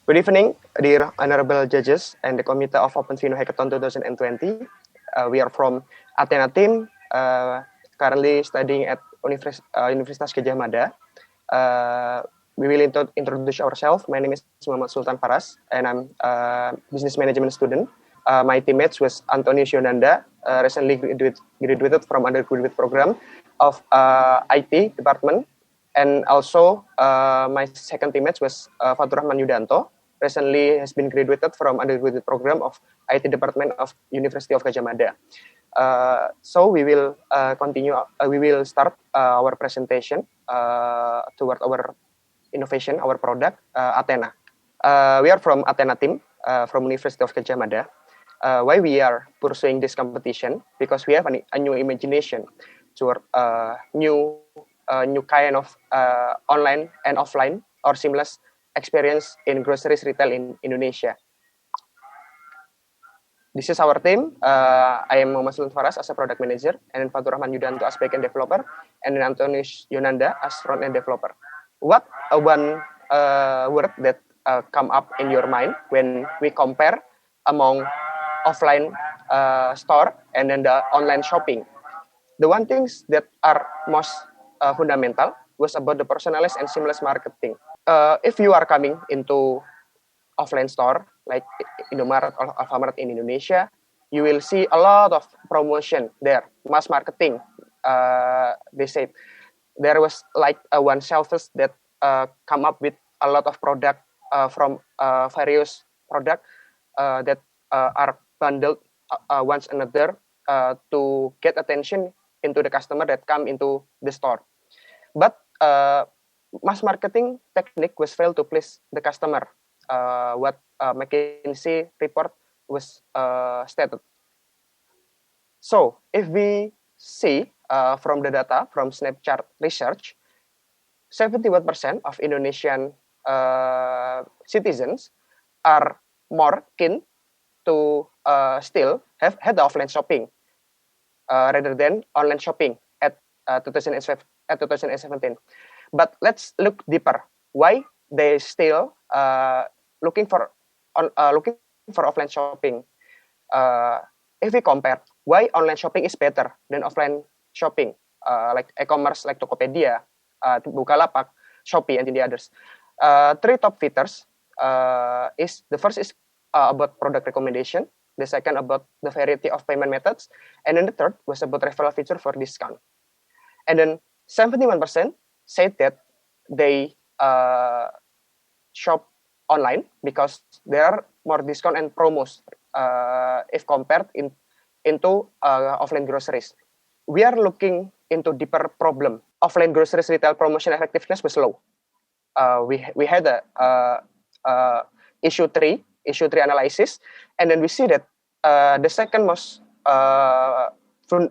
Good evening, dear honorable judges and the Committee of OpenVINO Hackathon 2020. We are from Athena team, currently studying at Universitas Gadjah Mada. We will introduce ourselves. My name is Muhammad Sultan Faras, and I'm a business management student. My teammates was Antonius Yonanda, recently graduated from undergraduate program of IT department. And also, my second teammate was Fatur Rahman Yudanto, recently has been graduated from undergraduate program of IT department of University of Gadjah Mada. So we will continue. We will start our presentation toward our innovation, our product, Athena. We are from Athena team from University of Gadjah Mada. Why we are pursuing this competition? Because we have a new imagination toward new kind of online and offline or seamless experience in groceries retail in Indonesia. This is our team. I am Muhammad Sultan Faras as a product manager, and then Fatur Rahman Yudanto as backend developer, and then Antonius Yonanda as front-end developer. What one word that come up in your mind when we compare among offline store and then the online shopping? The one things that are most fundamental was about the personalized and seamless marketing. If you are coming into offline store like Indomaret or Alfamart in Indonesia, you will see a lot of promotion there, mass marketing. They said there was like one shelves that come up with a lot of product from various product that are bundled one another to get attention into the customer that come into the store. But mass marketing technique was failed to please the customer. What McKinsey report was stated. So if we see from the data from Snapchat research, 71% of Indonesian citizens are more keen to still have had the offline shopping rather than online shopping at 2017. But let's look deeper. Why they still looking for offline shopping? If we compare, why online shopping is better than offline shopping, like e-commerce, like Tokopedia, Bukalapak, Shopee, and the others. Three top features. The first is about product recommendation. The second about the variety of payment methods, and then the third was about referral feature for discount. And then 71% said that they shop online because there are more discount and promos if compared into offline groceries. We are looking into deeper problem. Offline groceries retail promotion effectiveness was low. We had a issue three analysis, and then we see that the second most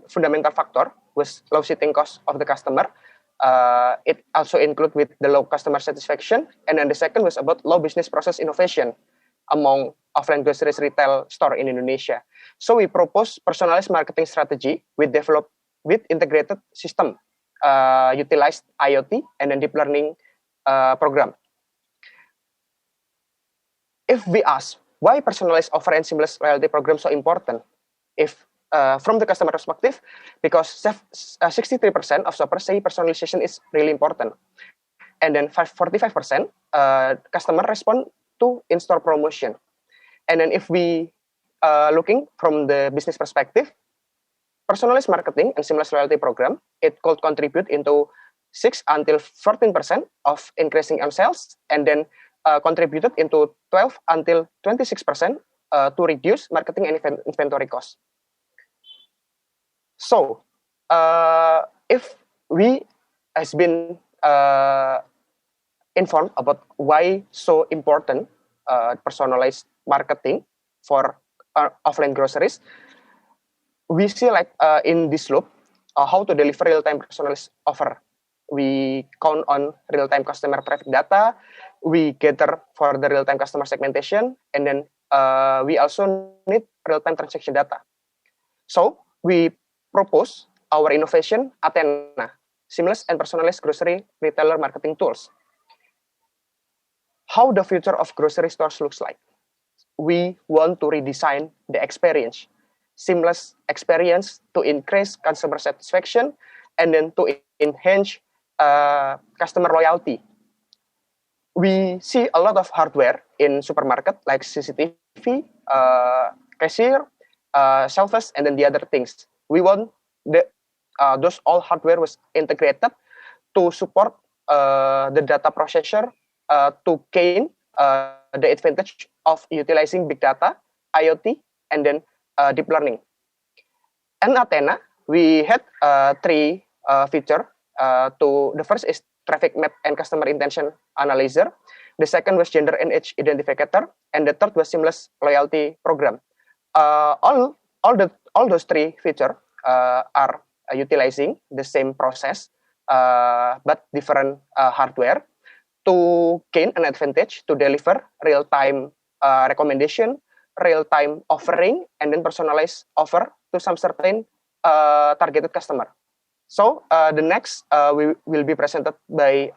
fundamental factor was low sitting cost of the customer. It also include with the low customer satisfaction, and then the second was about low business process innovation among offline groceries retail store in Indonesia. So we propose personalized marketing strategy with integrated system, utilized IoT and then deep learning program. If we ask why personalized offer and seamless loyalty program so important, if from the customer perspective, because 63% of shoppers say personalization is really important, and then 45% customer respond to in-store promotion. And then if we looking from the business perspective, personalized marketing and seamless loyalty program, it could contribute into 6 until 14% of increasing on sales, and then contributed into 12 until 26% to reduce marketing and inventory costs. So, if we has been informed about why so important personalized marketing for offline groceries, we see like in this loop how to deliver real-time personalized offer. We count on real-time customer traffic data, we gather for the real-time customer segmentation, and then we also need real-time transaction data. So we propose our innovation Athena, seamless and personalized grocery retailer marketing tools. how the future of grocery stores looks like. We want to redesign the experience, seamless experience to increase customer satisfaction and then to enhance customer loyalty. We see a lot of hardware in supermarket like CCTV, cashier, shelves, and then the other things. We want those all hardware was integrated to support the data processor to gain the advantage of utilizing big data, IoT, and then deep learning. And Athena, we had three features. The first is traffic map and customer intention analyzer. The second was gender and age identifier, and the third was seamless loyalty program. All those three features are utilizing the same process, but different hardware to gain an advantage to deliver real-time recommendation, real-time offering, and then personalized offer to some certain targeted customer. So the next will be presented by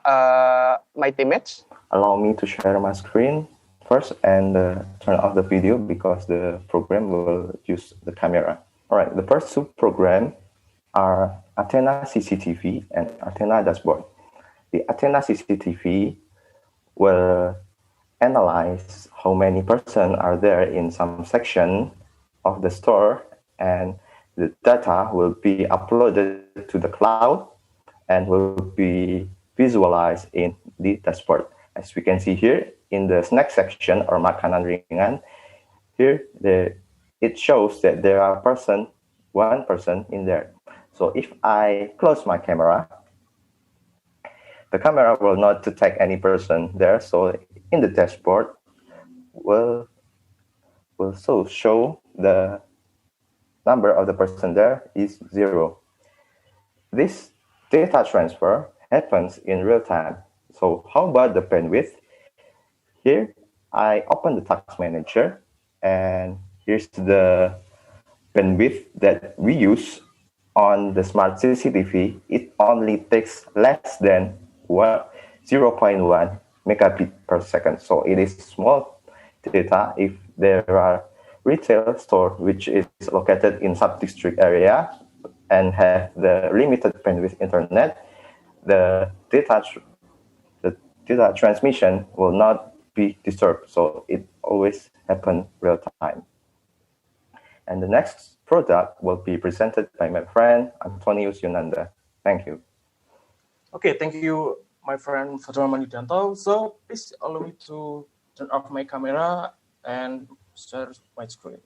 my teammates. Allow me to share my screen first and turn off the video because the program will use the camera. All right, the first two programs are Athena CCTV and Athena Dashboard. The Athena CCTV will analyze how many persons are there in some section of the store, and the data will be uploaded to the cloud and will be visualized in the dashboard. As we can see here in the snack section or makanan ringan, here it shows that there are one person in there. So if I close my camera, the camera will not detect any person there. So in the dashboard will also show the number of the person there is 0. This data transfer happens in real time. So how about the bandwidth? Here I open the task manager and here's the bandwidth that we use on the smart CCTV. It only takes less than 0.1 megabit per second. So it is small data. If there are retail store which is located in sub-district area and have the limited bandwidth internet, the data transmission will not be disturbed. So it always happen real time. And the next product will be presented by my friend Antonius Yunanda. Thank you. Okay, thank you, my friend Faturrahman Yudanto. So please allow me to turn off my camera and share my screen.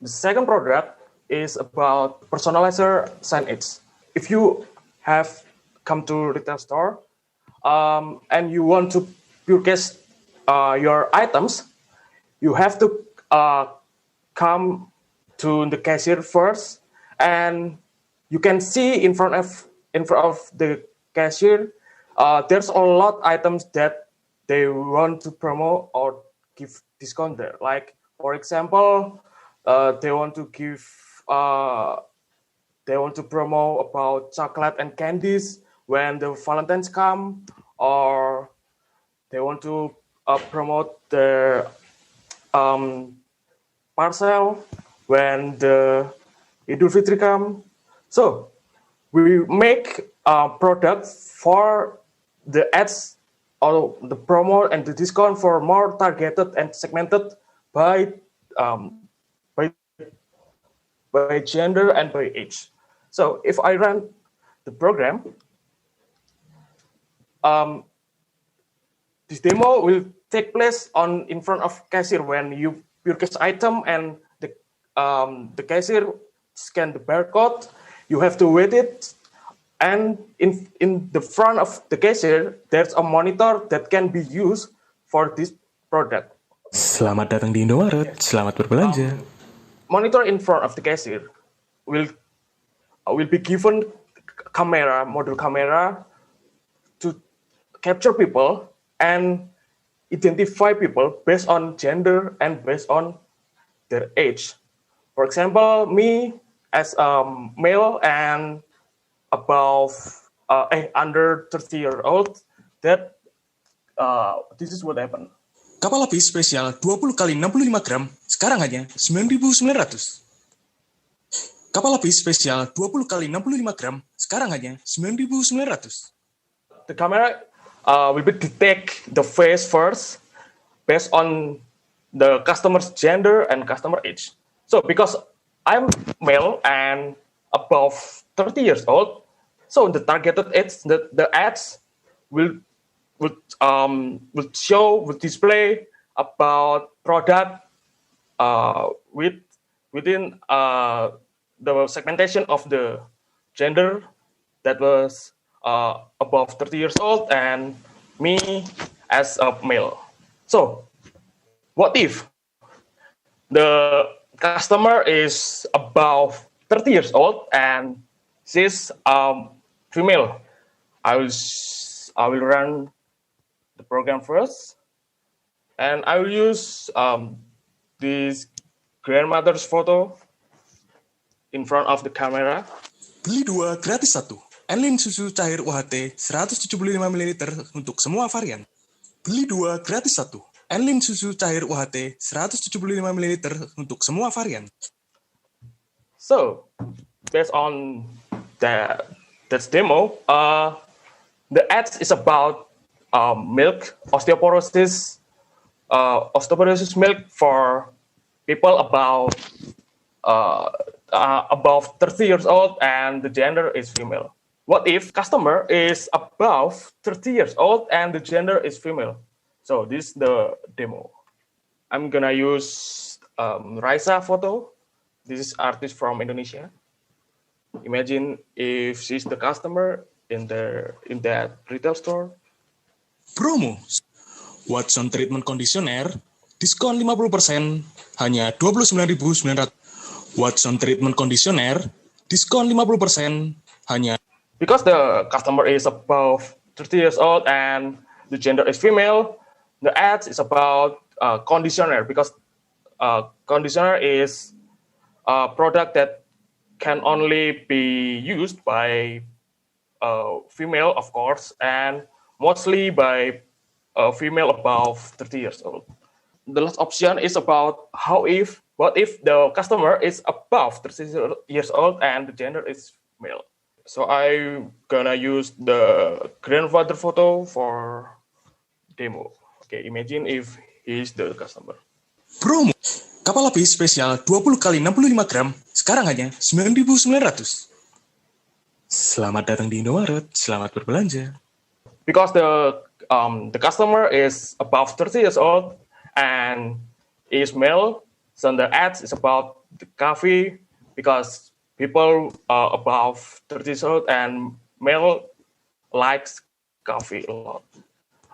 The second product is about personalizer signage. If you have come to retail store and you want to purchase your items, you have to come to the cashier first, and you can see in front of the cashier there's a lot of items that they want to promote or give discount there. Like for example, they want to promote about chocolate and candies when the Valentine's come, or they want to promote their parcel when the Idul Fitri come. So we make a product for the ads or the promo and the discount for more targeted and segmented by gender and by age. So if I run the program, this demo will take place in front of cashier when you purchase item and the cashier scan the barcode. You have to wait it, and in the front of the cashier there's a monitor that can be used for this product. Selamat datang di Indomaret, selamat berbelanja. Monitor in front of the cashier will be given model camera to capture people and identify people based on gender and based on their age. For example, me as a male and under 30 years old, that this is what happened. Kapal api spesial 20 kali 65 gram, sekarang hanya 9.900. Kapal api spesial 20 kali 65 gram, sekarang hanya 9.900. The camera will be detect the face first based on the customer's gender and customer age. So because I'm male and above 30 years old, so the targeted age, the ads will display about product within the segmentation of the gender that was above 30 years old and me as a male. So what if the customer is above 30 years old and she's female? I will run the program first, and I will use this grandmother's photo in front of the camera. Beli 2 gratis 1. Enlin susu cair UHT 175 ml untuk semua varian. Beli 2 gratis 1. Enlin susu cair UHT 175 ml untuk semua varian. So, based on that demo, the ads is about milk, osteoporosis milk for people about above 30 years old and the gender is female. What if customer is above 30 years old and the gender is female? So this is the demo. I'm gonna use Raisa photo. This is artist from Indonesia. Imagine if she's the customer in that retail store. Promo Watson Treatment Conditioner diskon 50% hanya 29.900. Watson Treatment Conditioner diskon 50% hanya. Because the customer is above 30 years old and the gender is female, the ads is about conditioner, because conditioner is a product that can only be used by female, of course, and mostly by female above 30 years old. The last option is about what if the customer is above 30 years old and the gender is male. So I'm gonna use the grandfather photo for demo. Okay, imagine if he's the customer. Promo kapal api spesial 20 kali 65 gram, sekarang hanya 9.900. Selamat datang di Indomaret, selamat berbelanja. Because the customer is above 30 years old and is male, so the ads is about the coffee, because people above 30 years old and male likes coffee a lot.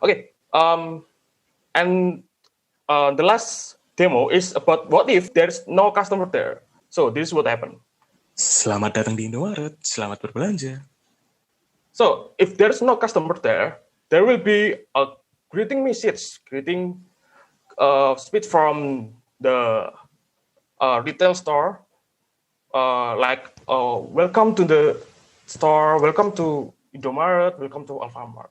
Okay, and the last demo is about what if there's no customer there. So this would happen. Selamat datang di Indomaret, selamat berbelanja. So if there's no customer there will be a greeting speech from the retail store, like welcome to the store, welcome to Indomaret, welcome to Alfamart.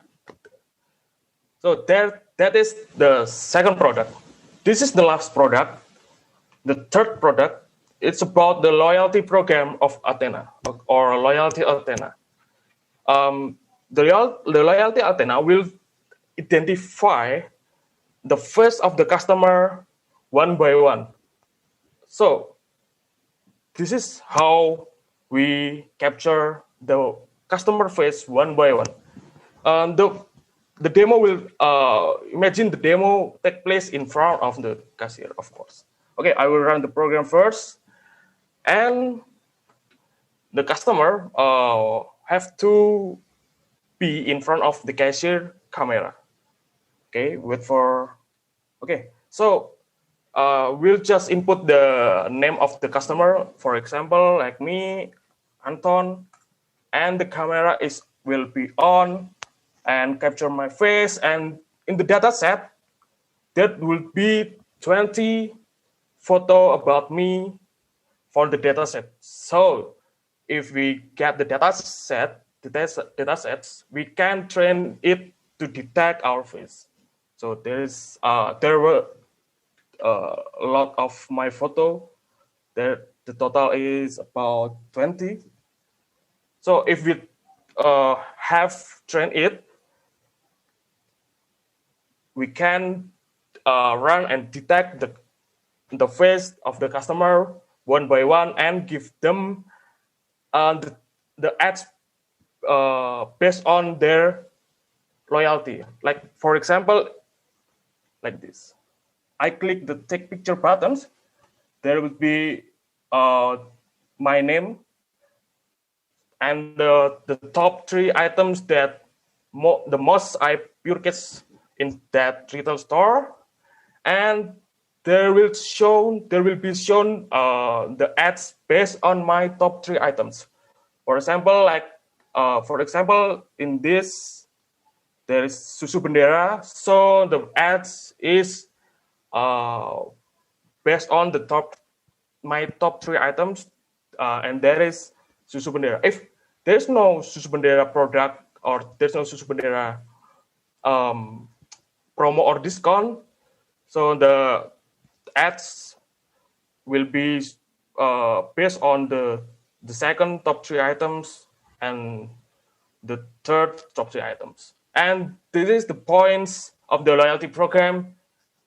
So that is the second product. This is the last product. The third product, it's about the loyalty program of Athena, or Loyalty Athena. The Loyalty Athena will identify the face of the customer one by one. So this is how we capture the customer face one by one. The demo will imagine the demo take place in front of the cashier, of course. Okay, I will run the program first, and the customer have to be in front of the cashier camera. Okay, so we'll just input the name of the customer, for example, like me, Anton, and the camera will be on and capture my face, and in the data set there will be 20 photo about me for the data set. So if we get the data sets, we can train it to detect our face. So there were a lot of my photo. There the total is about 20. So if we have trained it, we can run and detect the face of the customer one by one and give them the ads based on their loyalty. Like for example, like this. I click the take picture buttons. There will be my name and the top 3 items that the most I purchase in that retail store, and there will be shown the ads based on my top 3 items. For example, in this there is Susu Bendera, so the ads is based on my top 3 items, and there is Susu Bendera. If there's no Susu Bendera product or there's no Susu Bendera promo or discount, so the ads will be based on the second top 3 items and the third top 3 items. And this is the points of the loyalty program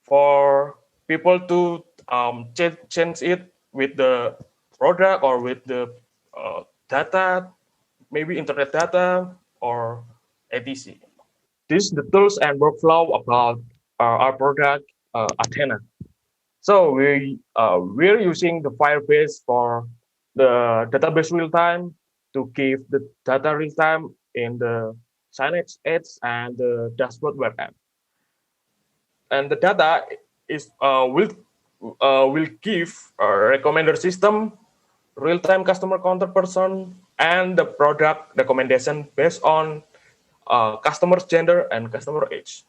for people to change it with the product or with the data, maybe internet data or etc. This is the tools and workflow about our product, Athena. So we're using the Firebase for the database real time to give the data real time in the Synapse Edge and the dashboard web app. And the data is will give a recommender system, real time customer contact person, and the product recommendation based on customer's gender and customer age.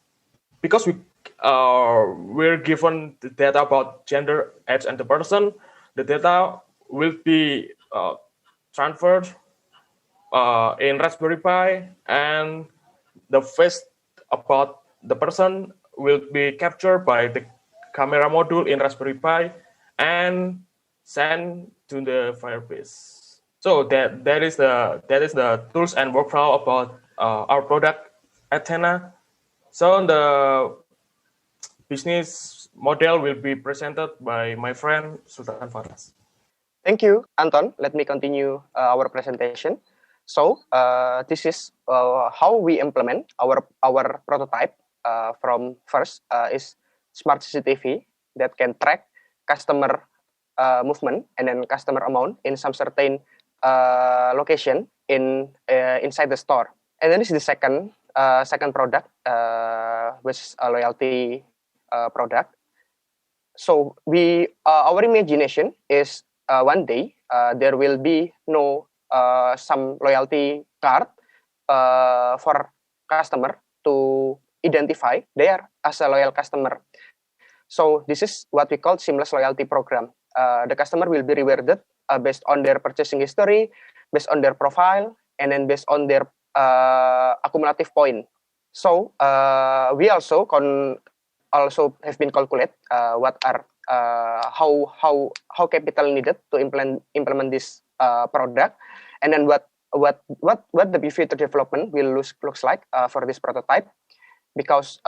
Because we're given the data about gender, age, and the person, the data will be transferred in Raspberry Pi, and the face about the person will be captured by the camera module in Raspberry Pi and sent to the Firebase. So that is the tools and workflow about our product Athena. So the business model will be presented by my friend Sultan Faras. Thank you, Anton. Let me continue our presentation. So this is how we implement our prototype. From first is smart CCTV that can track customer movement and then customer amount in some certain location inside the store. And then this is the second product, which is a loyalty product. So our imagination is one day there will be some loyalty card for customer to identify there as a loyal customer. So this is what we call seamless loyalty program. The customer will be rewarded based on their purchasing history, based on their profile, and then based on their accumulative point. So we also have been calculate what are how capital needed to implement this product, and then what the future development will looks like for this prototype. Because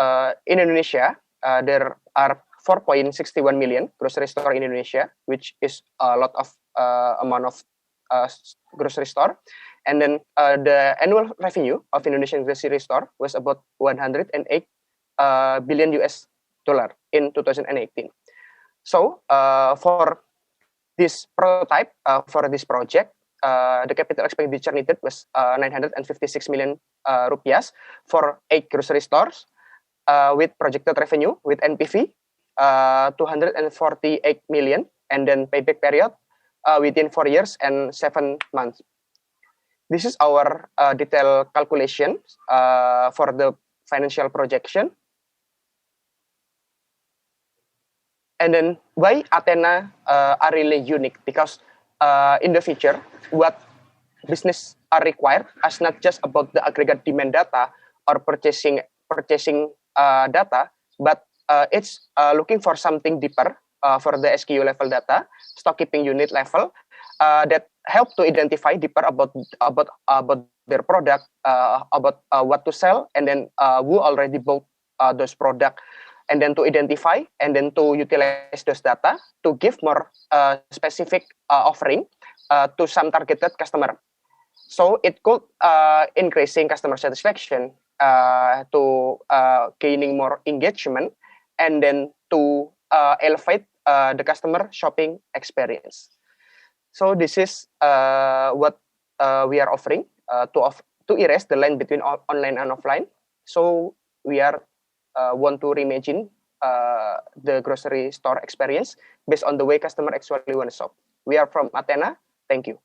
in Indonesia there are 4.61 million grocery store in Indonesia, which is a lot of amount of grocery store. And then the annual revenue of Indonesian grocery store was about 108 billion US dollar in 2018. So for this prototype, for this project, the capital expenditure needed was 956 million rupiahs for 8 grocery stores with projected revenue with NPV 248 million, and then payback period within 4 years and 7 months. This is our detailed calculation for the financial projection. And then why Athena are really unique? Because in the future, what business are required is not just about the aggregate demand data or purchasing data, but it's looking for something deeper for the SKU level data, stock keeping unit level, that help to identify deeper about their product, about what to sell, and then who already bought those product, and then to identify and then to utilize those data to give more specific offering to some targeted customer. So it could increasing customer satisfaction, to gaining more engagement, and then to elevate the customer shopping experience. So this is what we are offering to erase the line between online and offline. So we are want to reimagine the grocery store experience based on the way customer actually want to shop. We are from Athena. Thank you.